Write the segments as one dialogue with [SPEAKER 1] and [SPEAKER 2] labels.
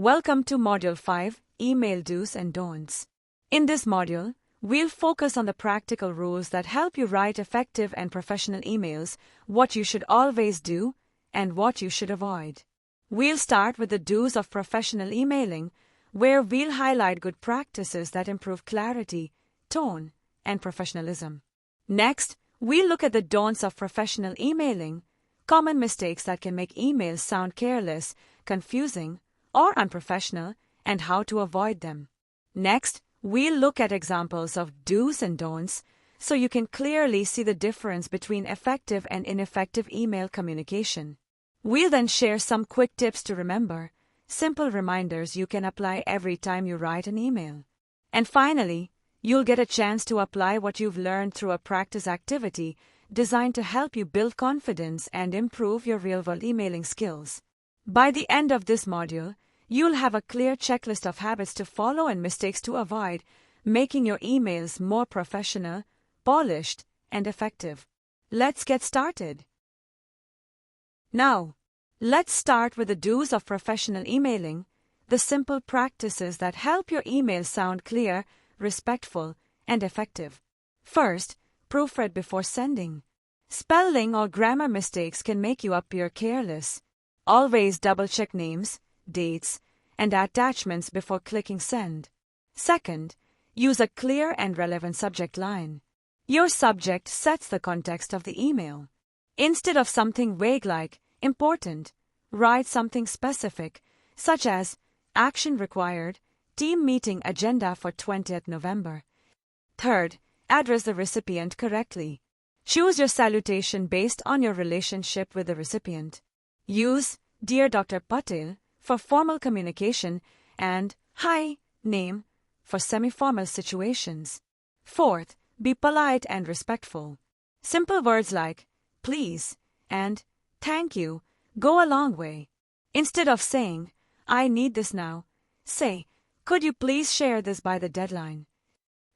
[SPEAKER 1] Welcome to Module 5, Email Do's and Don'ts. In this module, we'll focus on the practical rules that help you write effective and professional emails, what you should always do, and what you should avoid. We'll start with the do's of professional emailing, where we'll highlight good practices that improve clarity, tone, and professionalism. Next, we'll look at the don'ts of professional emailing, common mistakes that can make emails sound careless, confusing, or unprofessional, and how to avoid them. Next, we'll look at examples of do's and don'ts so you can clearly see the difference between effective and ineffective email communication. We'll then share some quick tips to remember, simple reminders you can apply every time you write an email. And finally, you'll get a chance to apply what you've learned through a practice activity designed to help you build confidence and improve your real-world emailing skills. By the end of this module, you'll have a clear checklist of habits to follow and mistakes to avoid, making your emails more professional, polished, and effective. Let's get started. Now, let's start with the do's of professional emailing, the simple practices that help your emails sound clear, respectful, and effective. First, proofread before sending. Spelling or grammar mistakes can make you appear careless. Always double-check names, dates, and attachments before clicking send. Second, use a clear and relevant subject line. Your subject sets the context of the email. Instead of something vague like important, write something specific, such as action required, team meeting agenda for 20th November. Third, address the recipient correctly. Choose your salutation based on your relationship with the recipient. Use Dear Dr. Patel for formal communication and Hi, name for semi-formal situations. Fourth, be polite and respectful. Simple words like please and thank you go a long way. Instead of saying, I need this now, say, could you please share this by the deadline?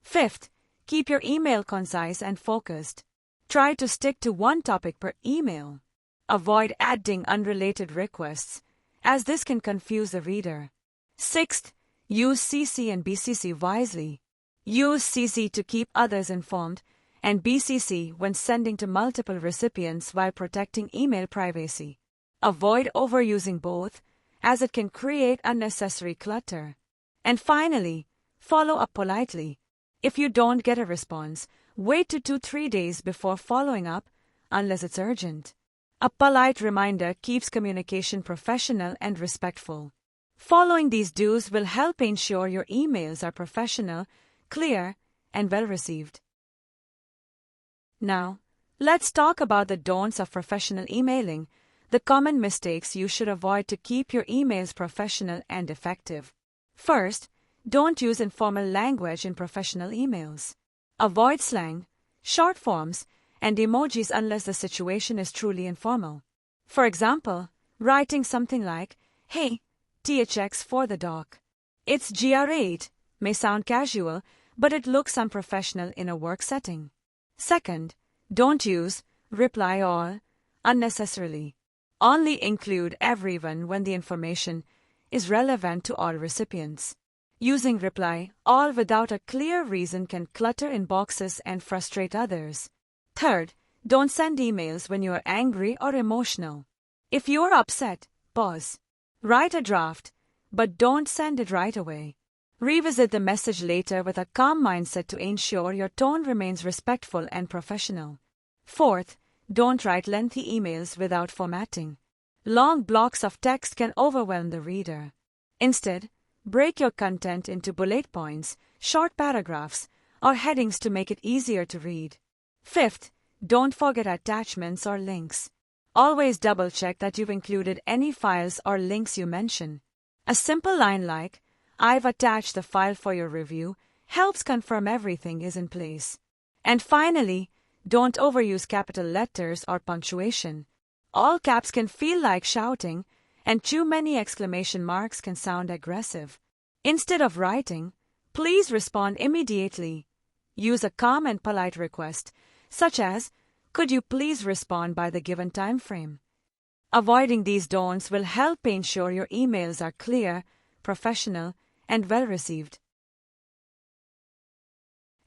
[SPEAKER 1] Fifth, keep your email concise and focused. Try to stick to one topic per email. Avoid adding unrelated requests, as this can confuse the reader. Sixth, use CC and BCC wisely. Use CC to keep others informed, and BCC when sending to multiple recipients while protecting email privacy. Avoid overusing both, as it can create unnecessary clutter. And finally, follow up politely. If you don't get a response, wait 2 to 3 days before following up, unless it's urgent. A polite reminder keeps communication professional and respectful. Following these do's will help ensure your emails are professional, clear, and well-received. Now, let's talk about the don'ts of professional emailing, the common mistakes you should avoid to keep your emails professional and effective. First, don't use informal language in professional emails. Avoid slang, short forms, and emojis unless the situation is truly informal. For example, writing something like, Hey, THX for the doc. It's GR8 may sound casual, but it looks unprofessional in a work setting. Second, don't use reply all unnecessarily. Only include everyone when the information is relevant to all recipients. Using reply all without a clear reason can clutter inboxes and frustrate others. Third, don't send emails when you are angry or emotional. If you are upset, pause. Write a draft, but don't send it right away. Revisit the message later with a calm mindset to ensure your tone remains respectful and professional. Fourth, don't write lengthy emails without formatting. Long blocks of text can overwhelm the reader. Instead, break your content into bullet points, short paragraphs, or headings to make it easier to read. Fifth, don't forget attachments or links. Always double-check that you've included any files or links you mention. A simple line like, I've attached the file for your review, helps confirm everything is in place. And finally, don't overuse capital letters or punctuation. All caps can feel like shouting, and too many exclamation marks can sound aggressive. Instead of writing, please respond immediately. Use a calm and polite request, such as, could you please respond by the given time frame? Avoiding these don'ts will help ensure your emails are clear, professional, and well-received.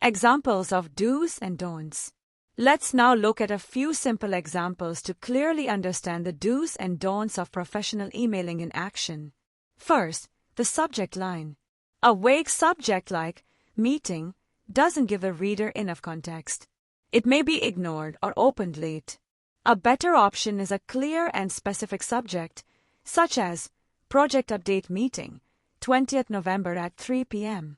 [SPEAKER 1] Examples of do's and don'ts. Let's now look at a few simple examples to clearly understand the do's and don'ts of professional emailing in action. First, the subject line. A vague subject like meeting doesn't give the reader enough context. It may be ignored or opened late. A better option is a clear and specific subject, such as Project Update Meeting, 20th November at 3 p.m.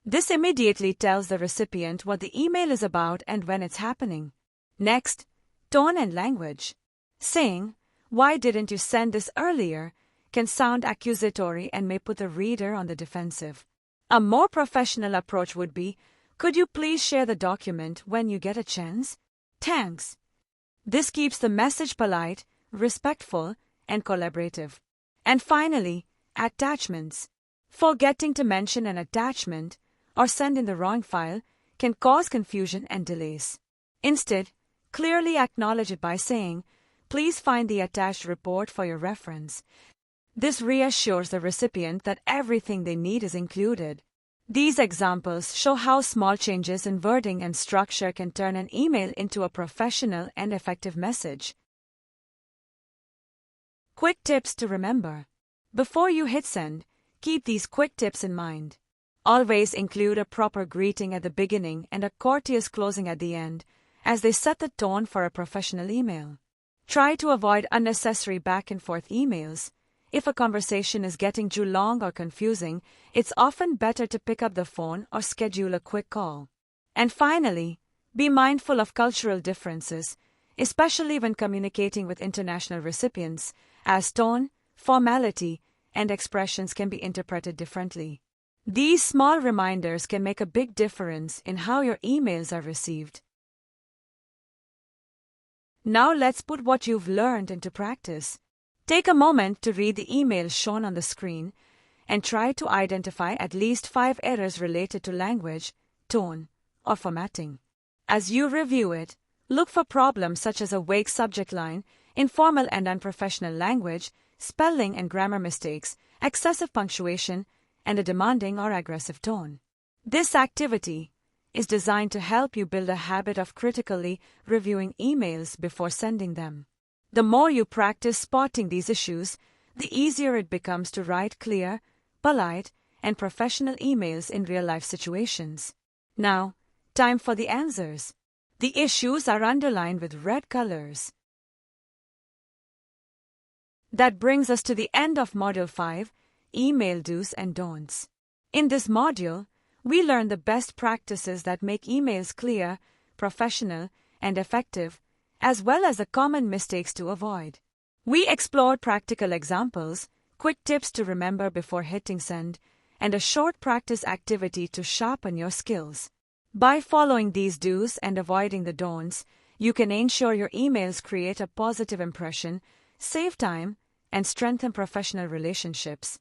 [SPEAKER 1] This immediately tells the recipient what the email is about and when it's happening. Next, tone and language. Saying, "Why didn't you send this earlier?" can sound accusatory and may put the reader on the defensive. A more professional approach would be, "Could you please share the document when you get a chance? Thanks." This keeps the message polite, respectful, and collaborative. And finally, attachments. Forgetting to mention an attachment or send in the wrong file can cause confusion and delays. Instead, clearly acknowledge it by saying, "Please find the attached report for your reference." This reassures the recipient that everything they need is included. These examples show how small changes in wording and structure can turn an email into a professional and effective message. Quick tips to remember. Before you hit send, keep these quick tips in mind. Always include a proper greeting at the beginning and a courteous closing at the end, as they set the tone for a professional email. Try to avoid unnecessary back-and-forth emails. If a conversation is getting too long or confusing, it's often better to pick up the phone or schedule a quick call. And finally, be mindful of cultural differences, especially when communicating with international recipients, as tone, formality, and expressions can be interpreted differently. These small reminders can make a big difference in how your emails are received. Now let's put what you've learned into practice. Take a moment to read the emails shown on the screen and try to identify at least 5 errors related to language, tone, or formatting. As you review it, look for problems such as a vague subject line, informal and unprofessional language, spelling and grammar mistakes, excessive punctuation, and a demanding or aggressive tone. This activity is designed to help you build a habit of critically reviewing emails before sending them. The more you practice spotting these issues, the easier it becomes to write clear, polite, and professional emails in real-life situations. Now, time for the answers. The issues are underlined with red colors. That brings us to the end of Module 5, Email Do's and Don'ts. In this module, we learn the best practices that make emails clear, professional, and effective, as well as the common mistakes to avoid. We explored practical examples, quick tips to remember before hitting send, and a short practice activity to sharpen your skills. By following these do's and avoiding the don'ts, you can ensure your emails create a positive impression, save time, and strengthen professional relationships.